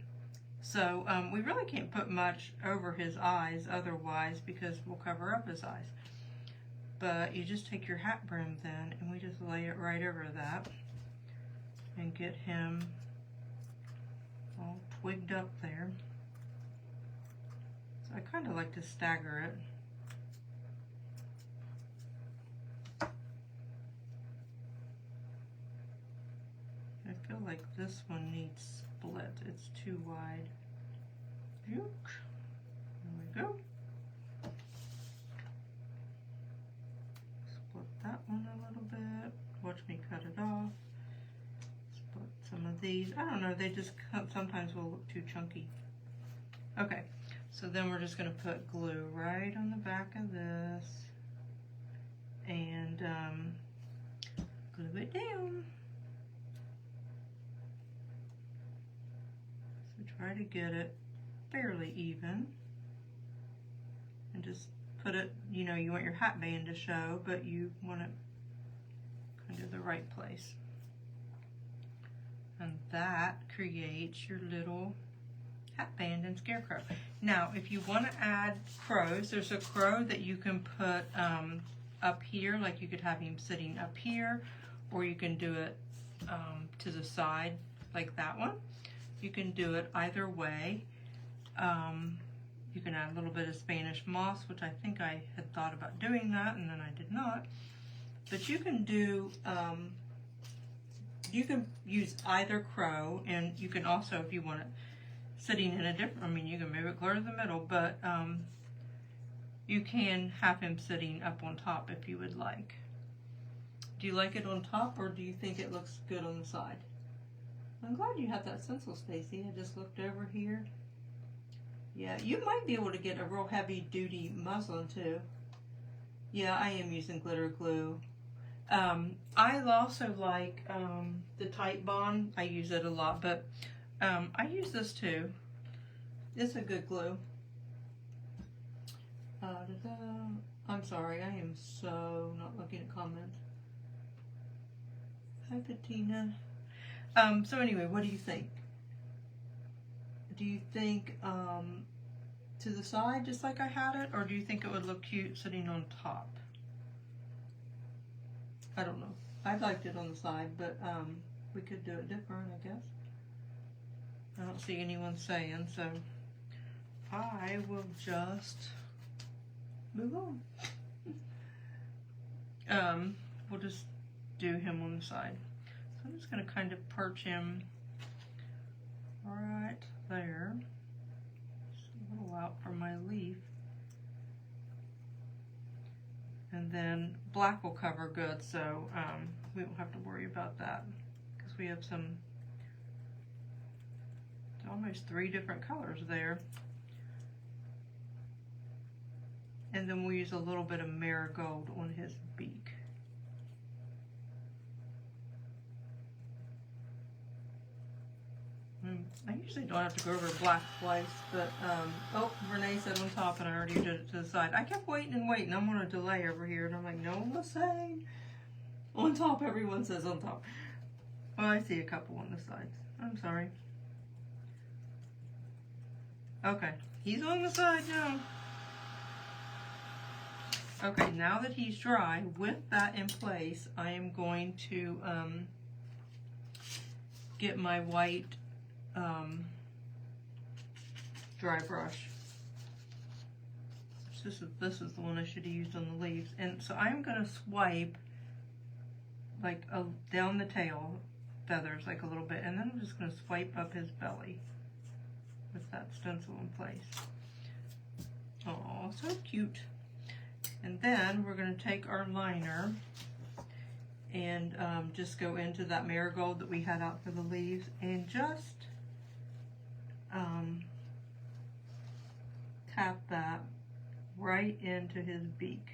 So we really can't put much over his eyes otherwise because we'll cover up his eyes. But you just take your hat brim then and we just lay it right over that and get him all twigged up there. So I kind of like to stagger it. I feel like this one needs split. It's too wide. There we go. Split that one a little bit. Watch me cut it off. Split some of these. I don't know, they just sometimes will look too chunky. Okay, so then we're just going to put glue right on the back of this and glue it down. So try to get it fairly even and just put it, you know, you want your hat band to show, but you want it kind of the right place. And that creates your little hat band and scarecrow. Now, if you want to add crows, there's a crow that you can put up here, like you could have him sitting up here, or you can do it to the side, like that one. You can do it either way. You can add a little bit of Spanish moss, which I think I had thought about doing that, and then I did not. But you can do, you can use either crow, and you can also, if you want it sitting in a different, I mean, you can move it clear to the middle, but you can have him sitting up on top if you would like. Do you like it on top, or do you think it looks good on the side? I'm glad you have that stencil, Stacy. I just looked over here. Yeah, you might be able to get a real heavy-duty muslin too. Yeah, I am using glitter glue. I also like the Tight Bond. I use it a lot, but I use this too. It's a good glue. I'm sorry, I am so not looking at comments. Hi, Bettina. So anyway, what do you think? Do you think to the side, just like I had it, or do you think it would look cute sitting on top? I don't know. I liked it on the side, but we could do it different, I guess. I don't see anyone saying, so I will just move on. We'll just do him on the side. So I'm just going to kind of perch him right there, just a little out from my leaf. And then black will cover good, so we won't have to worry about that because we have almost 3 different colors there. And then we'll use a little bit of marigold on his beak. I usually don't have to go over black twice, but, oh, Renee said on top and I already did it to the side. I kept waiting and waiting. I'm on a delay over here, and I'm like, no one was saying. On top, everyone says on top. Well, I see a couple on the sides. I'm sorry. Okay, he's on the side now. Okay, now that he's dry, with that in place, I am going to get my white dry brush. This is the one I should have used on the leaves. And so I'm going to swipe like down the tail feathers like a little bit, and then I'm just going to swipe up his belly with that stencil in place. Oh, so cute. And then we're going to take our liner and just go into that marigold that we had out for the leaves and just tap that right into his beak.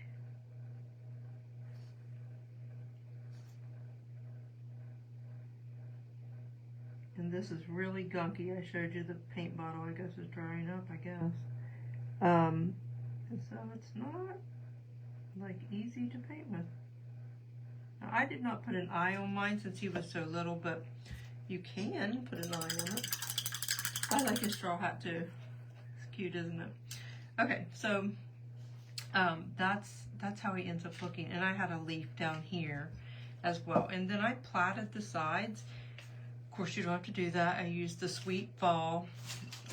And this is really gunky. I showed you the paint bottle, I guess, is drying up, I guess. And so it's not like easy to paint with. Now, I did not put an eye on mine since he was so little, but you can put an eye on it. I like his straw hat too. It's cute, isn't it? Okay, so that's how he ends up looking. And I had a leaf down here as well. And then I plaited the sides. Of course, you don't have to do that. I used the Sweet Fall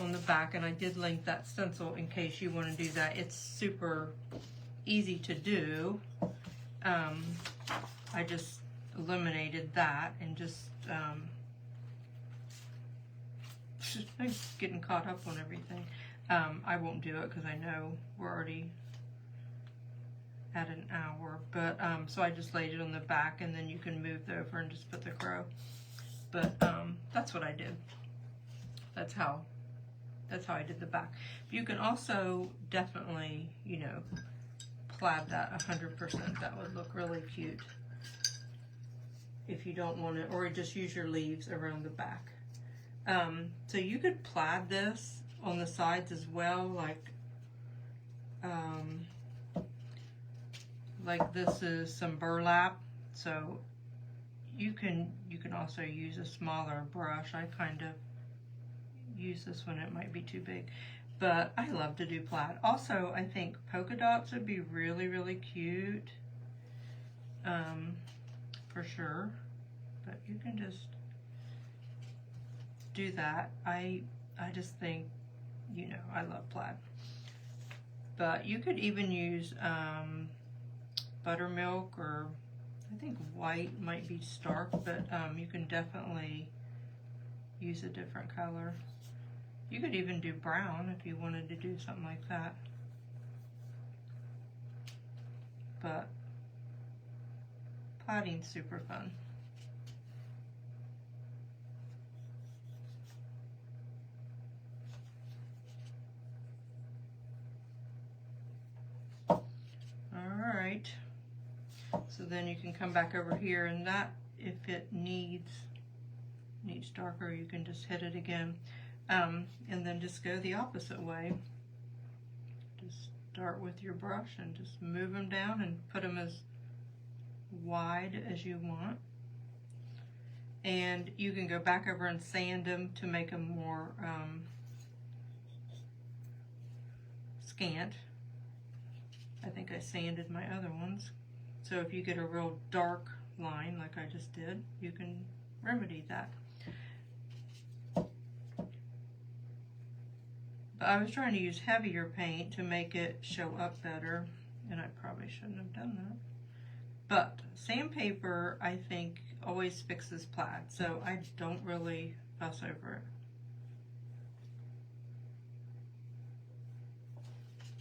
on the back, and I did link that stencil in case you want to do that. It's super easy to do. I just eliminated that and just getting caught up on everything. I won't do it because I know we're already at an hour, but so I just laid it on the back, and then you can move it over and just put the crow. But that's what I did. That's how I did the back. But you can also definitely, you know, plaid that 100%. That would look really cute if you don't want it, or just use your leaves around the back. So you could plaid this on the sides as well, like this is some burlap, so you can also use a smaller brush. I kind of use this one, it might be too big, but I love to do plaid. Also, I think polka dots would be really, really cute, for sure, but you can just do that. I just think, you know, I love plaid. But you could even use buttermilk, or I think white might be stark, but you can definitely use a different color. You could even do brown if you wanted to do something like that. But plaiding's super fun. Alright, so then you can come back over here, and that, if it needs darker, you can just hit it again, and then just go the opposite way. Just start with your brush and just move them down and put them as wide as you want, and you can go back over and sand them to make them more scant. I think I sanded my other ones. So if you get a real dark line like I just did, you can remedy that. But I was trying to use heavier paint to make it show up better, and I probably shouldn't have done that. But sandpaper, I think, always fixes plaid, so I don't really fuss over it.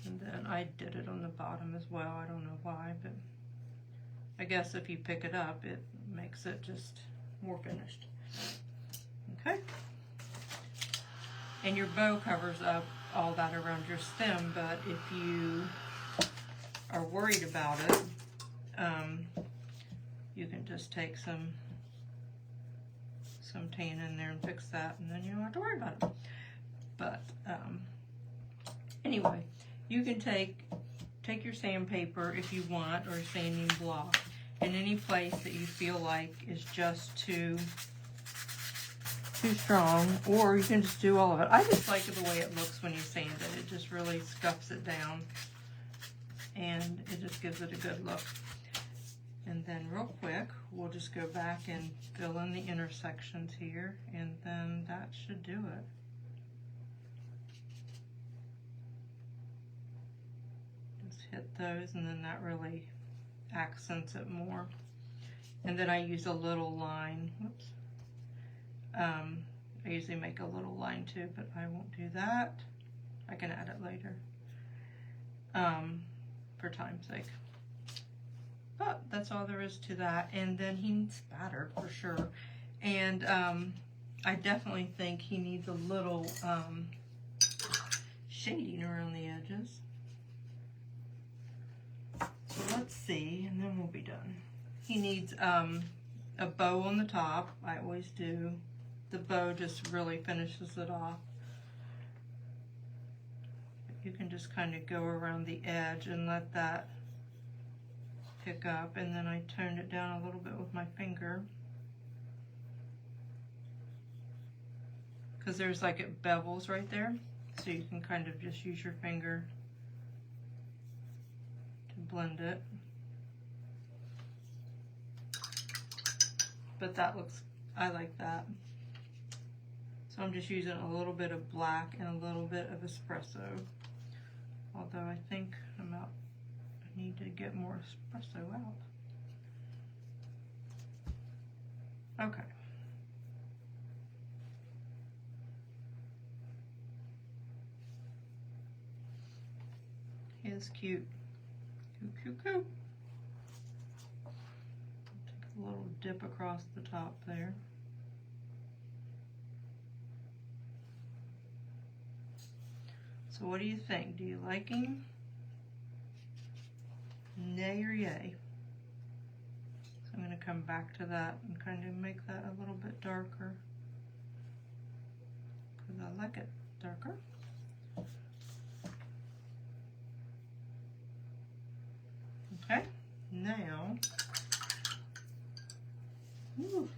And then I did it on the bottom as well. I don't know why, but I guess if you pick it up, it makes it just more finished. Okay. And your bow covers up all that around your stem, but if you are worried about it, you can just take some tan in there and fix that, and then you don't have to worry about it. But anyway, you can take your sandpaper if you want, or a sanding block, in any place that you feel like is just too strong, or you can just do all of it. I just like the way it looks when you sand it. It just really scuffs it down, and it just gives it a good look. And then real quick, we'll just go back and fill in the intersections here, and then that should do it. Just hit those, and then that really accents it more. And then I use a little line. Whoops. I usually make a little line too, but I won't do that. I can add it later, for time's sake. But that's all there is to that. And then he needs spatter for sure. And I definitely think he needs a little shading around the edges. So let's see, and then we'll be done. He needs a bow on the top. I always do. The bow just really finishes it off. You can just kind of go around the edge and let that pick up, and then I toned it down a little bit with my finger, because there's like it bevels right there, so you can kind of just use your finger to blend it. But that looks, I like that. So I'm just using a little bit of black and a little bit of espresso, although I think I'm out. I need to get more espresso out. Okay. He is cute. Cute. Take a little dip across the top there. So what do you think? Do you like him? Nay or yay? So I'm going to come back to that and kind of make that a little bit darker, because I like it darker. Okay, now, ooh,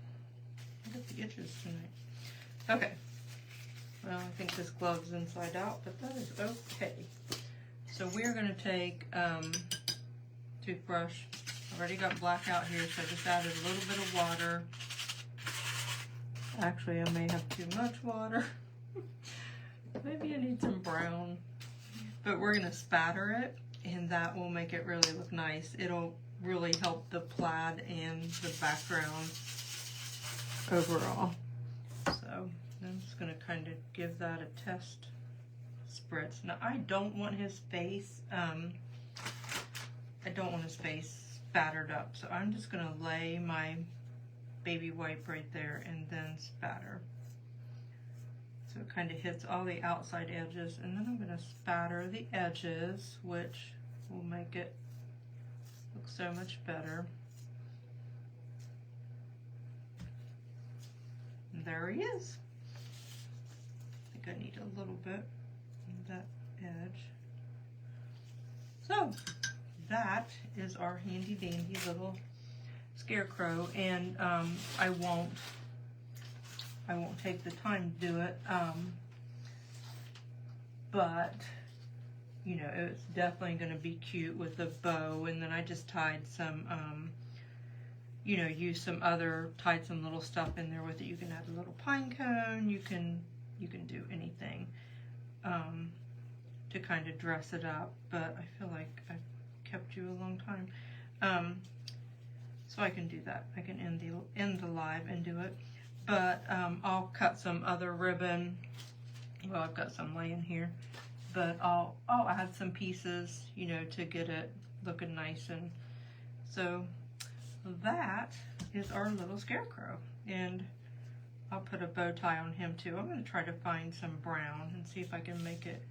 I got the itches tonight. Okay, well, I think this glove's inside out, but that is okay. So we're going to take toothbrush. I've already got black out here, so I just added a little bit of water. Actually, I may have too much water. Maybe I need some brown. But we're going to spatter it, and that will make it really look nice. It'll really help the plaid and the background overall. So I'm just going to kind of give that a test spritz. Now, I don't want his face, spattered up, so I'm just going to lay my baby wipe right there and then spatter. So it kind of hits all the outside edges, and then I'm going to spatter the edges, which will make it look so much better. And there he is. I think I need a little bit of that edge. So that is our handy dandy little scarecrow, and I won't take the time to do it, but you know, it's definitely going to be cute with a bow. And then I just tied some you know, use some other, tied some little stuff in there with it. You can add a little pine cone. You can do anything to kind of dress it up. But I feel like I've kept you a long time. So I can do that. I can end the live and do it. But I'll cut some other ribbon. Well, I've got some laying here. But I'll add some pieces, you know, to get it looking nice. And so that is our little scarecrow. And I'll put a bow tie on him too. I'm going to try to find some brown and see if I can make it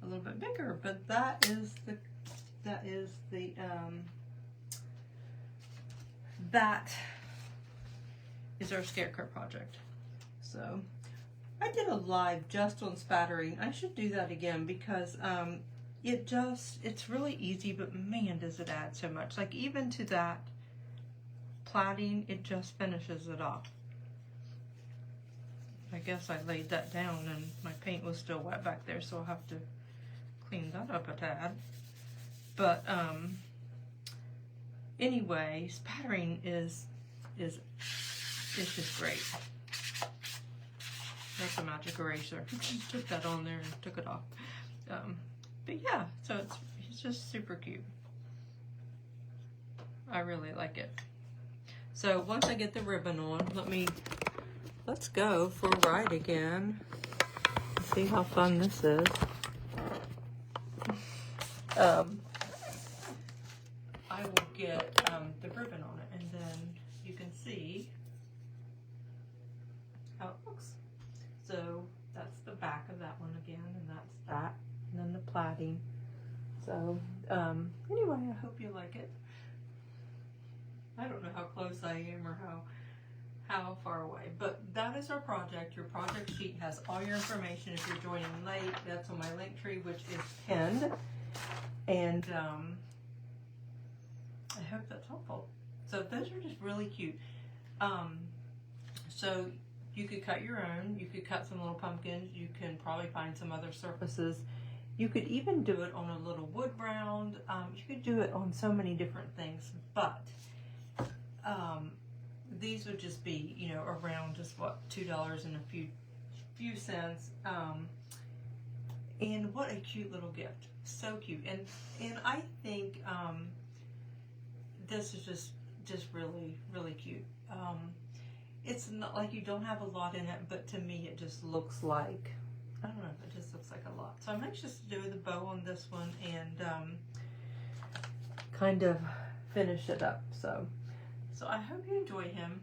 a little bit bigger. But that is our scarecrow project. So I did a live just on spattering. I should do that again because it's really easy, but man, does it add so much. Like even to that plaiting, it just finishes it off. I guess I laid that down and my paint was still wet back there, so I'll have to clean that up a tad. But anyway, spattering is just great. That's a magic eraser. Just took that on there and took it off. But yeah, so it's just super cute. I really like it. So once I get the ribbon on, let's go for a ride again. See how fun this is. I will get the ribbon on it, and then you can see how it looks. So that's the back of that one again, and that's that, and then the plaiting. So anyway, I hope you like it. I don't know how close I am or how far away, but that is our project. Your project sheet has all your information. If you're joining late, that's on my link tree, which is pinned. And I hope that's helpful. So those are just really cute. So you could cut your own. You could cut some little pumpkins. You can probably find some other surfaces. You could even do it on a little wood round. You could do it on so many different things, but these would just be, you know, around just what, $2 and a few cents. And what a cute little gift. So cute. And I think this is just really, really cute. It's not like you don't have a lot in it, but to me it just looks like, I don't know, it just looks like a lot. So I'm anxious to do the bow on this one and kind of finish it up. So I hope you enjoy him.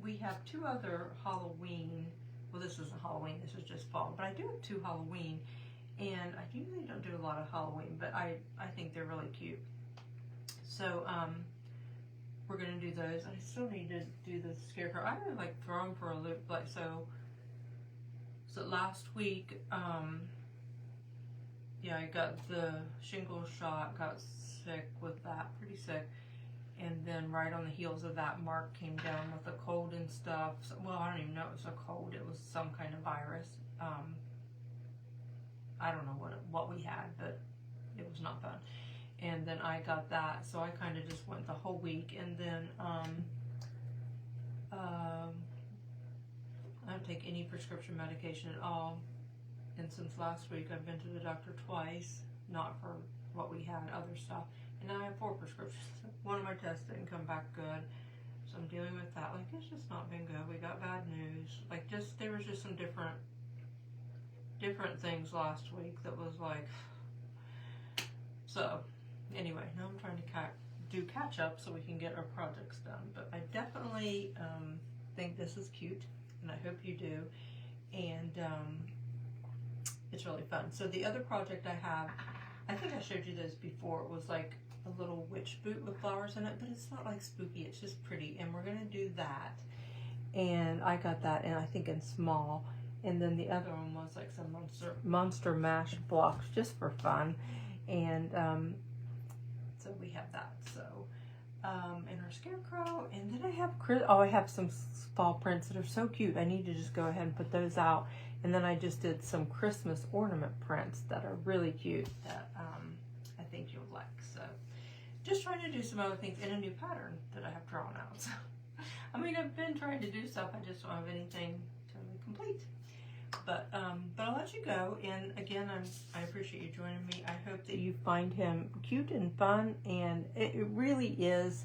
We have two other Halloween, well this isn't Halloween, this is just fall, but I do have two Halloween, and I usually don't do a lot of Halloween, but I think they're really cute. So we're going to do those. I still need to do the scarecrow. I really like throw them for a loop, like so last week, yeah, I got the shingle shot, got sick with that, pretty sick. And then right on the heels of that, Mark came down with a cold and stuff. So, well, I don't even know it was a cold. It was some kind of virus. I don't know what we had, but it was not fun. And then I got that, so I kind of just went the whole week. And then I don't take any prescription medication at all. And since last week, I've been to the doctor twice, not for what we had, other stuff. And now I have 4 prescriptions. One of my tests didn't come back good, so I'm dealing with that. Like, it's just not been good. We got bad news. Like, there was just some different things last week that was like, so anyway, now I'm trying to do catch up so we can get our projects done. But I definitely think this is cute, and I hope you do. And it's really fun. So the other project I have, I think I showed you this before. It was like a little witch boot with flowers in it, but it's not like spooky, it's just pretty. And we're gonna do that. And I got that in, I think, in small. And then the other one was like some monster mash blocks just for fun. And so we have that. So and our scarecrow, and then I have some fall prints that are so cute. I need to just go ahead and put those out. And then I just did some Christmas ornament prints that are really cute that I think you'll like. So just trying to do some other things in a new pattern that I have drawn out. So I mean, I've been trying to do stuff, I just don't have anything totally complete. But I'll let you go, and again, I appreciate you joining me. I hope that you find him cute and fun, and it really is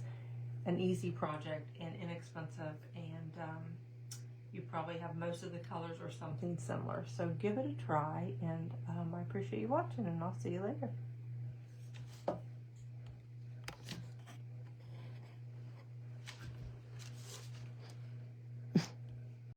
an easy project and inexpensive, and you probably have most of the colors or something similar. So give it a try, and I appreciate you watching, and I'll see you later.